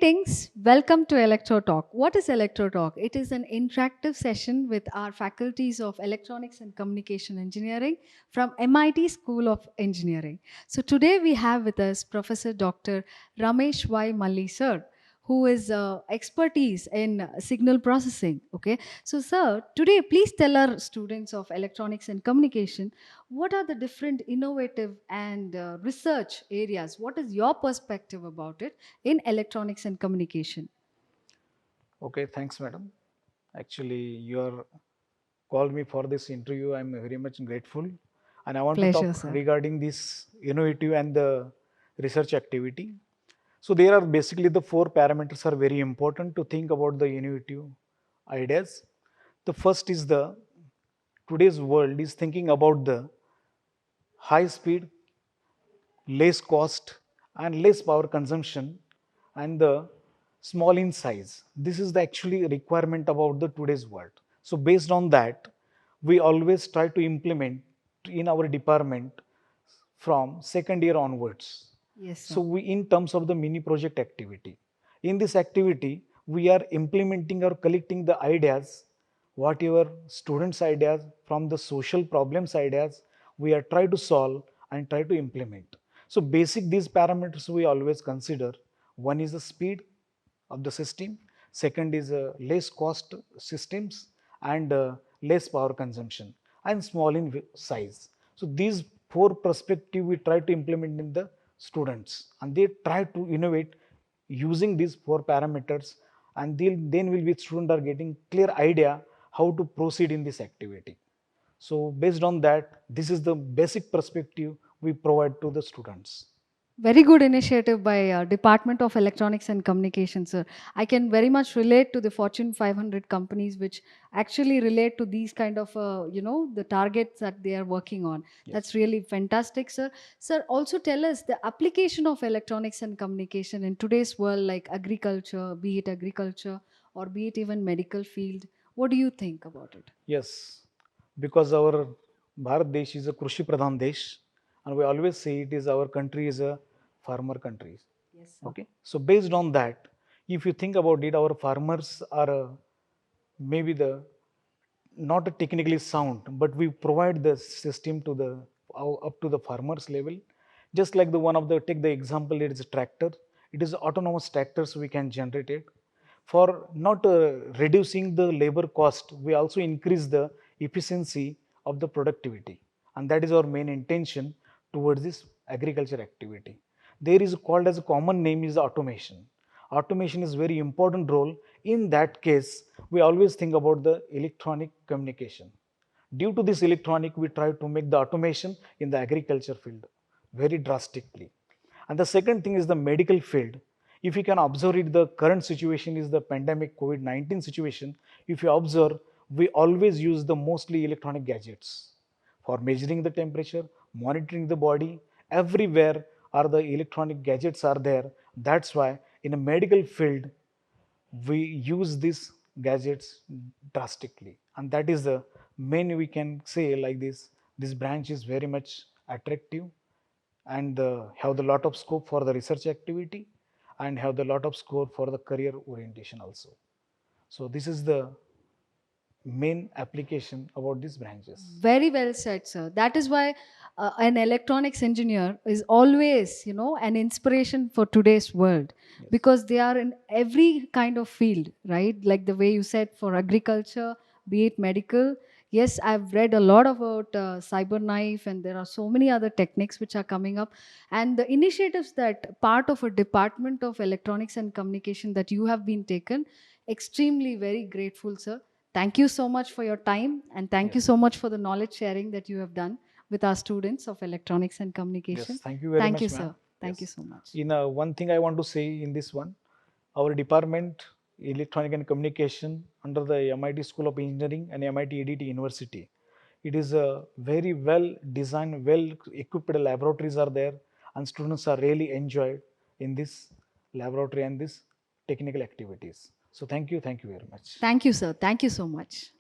Greetings. Welcome to Electro Talk. What is Electro Talk? It is an interactive session with our faculties of Electronics and Communication Engineering from MIT School of Engineering. So today we have with us Professor Dr. Ramesh Y. Malli sir, who is expertise in signal processing. Okay. So sir, today please tell our students of Electronics and Communication what are the different innovative and research areas. What is your perspective about it in electronics and communication? Okay, thanks, madam. Actually, you are called me for this interview. I'm very much grateful, and I want to Pleasure, talk sir. regarding this innovative and the research activity. So there are basically the four parameters are very important to think about the innovative ideas. The first is the today's world is thinking about the high speed, less cost, and less power consumption, and the small in size. This is the actually requirement about the today's world. So based on that, we always try to implement in our department from second year onwards. Yes, So sir. we in terms of the mini project activity. In this activity, we are implementing or collecting the ideas, whatever students' ideas from the social problems ideas, we are try to solve and try to implement. So basic these parameters we always consider. One is the speed of the system, second is less cost systems, and less power consumption, and small in size. So these four perspective we try to implement in the students, and they try to innovate using these four parameters, and then will be student are getting clear idea how to proceed in this activity. So based on that, this is the basic perspective we provide to the students. Very good initiative by Department of Electronics and Communication, sir. I can very much relate to the Fortune 500 companies, which actually relate to these kind of, the targets that they are working on. Yes. That's really fantastic, sir. Sir, also tell us the application of electronics and communication in today's world, like agriculture, be it agriculture or be it even medical field. What do you think about it? Yes, because our Bharat Desh is a Krushi Pradhan Desh, and we always say it is our country is a farmer country. Yes, sir. Okay, so based on that, if you think about it, our farmers are maybe the not technically sound, but we provide the system to the up to the farmers level. Just like the one of the take the example, it is a tractor. It is autonomous tractors we can generate it for not reducing the labor cost. We also increase the efficiency of the productivity, and that is our main intention towards this agriculture activity. There is called as a common name is automation. Automation is very important role. In that case, we always think about the electronic communication. Due to this electronic, we try to make the automation in the agriculture field very drastically. And the second thing is the medical field. If you can observe it, the current situation is the pandemic COVID-19 situation. If you observe, we always use the mostly electronic gadgets for measuring the temperature, monitoring the body. Everywhere are the electronic gadgets are there. That's why in a medical field, we use these gadgets drastically, and that is the main we can say like this branch is very much attractive, and have the lot of scope for the research activity, and have the lot of scope for the career orientation also. So this is the main application about these branches. Very well said, sir. That is why an electronics engineer is always, an inspiration for today's world Yes. because they are in every kind of field, right? Like the way you said for agriculture, be it medical. Yes, I've read a lot about cyber knife, and there are so many other techniques which are coming up. And the initiatives that part of a department of electronics and communication that you have been taken, extremely very grateful, sir. Thank you so much for your time, and thank you Yes. so much for the knowledge sharing that you have done with our students of electronics and Yes, communication. thank you very Thank you, much, ma'am. sir. Thank you Yes. so much. In one thing I want to say in this one, our department, Electronic and Communication, under the MIT School of Engineering and MIT EDT University, it is a very well designed, well equipped laboratories are there, and students are really enjoyed in this laboratory and this technical activities. So thank you very much. Thank you, sir. Thank you so much.